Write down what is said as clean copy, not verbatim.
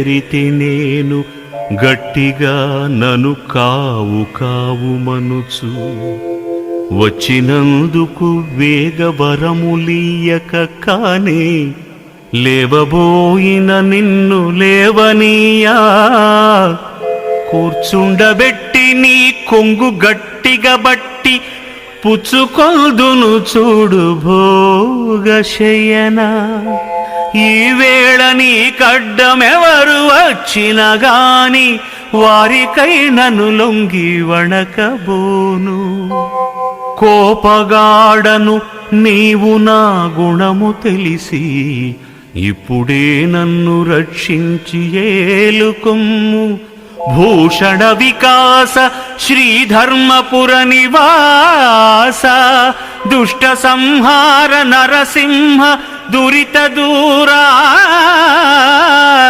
చేరితి నేను గట్టిగా నను కావు కావు మనుచు వచ్చినందుకు వేగవరములీయక కానే లేవబోయిన నిన్ను లేవనీయా కూర్చుండబెట్టి నీ కొంగు గట్టిగా బట్టి పుచ్చుకొల్దును చూడు భోగశయనా ఈ వేళ నీ కడ్డమెవరు వచ్చినా గాని వారికై నన్ను లొంగి వణకబోను కోపగాడను నీవు నా గుణము తెలిసి ఇప్పుడే నన్ను రక్షించి ఏలుకొమ్ము భూషణ వికాస శ్రీధర్మపుర నివాస దుష్ట సంహార నరసింహ దురిత దూరా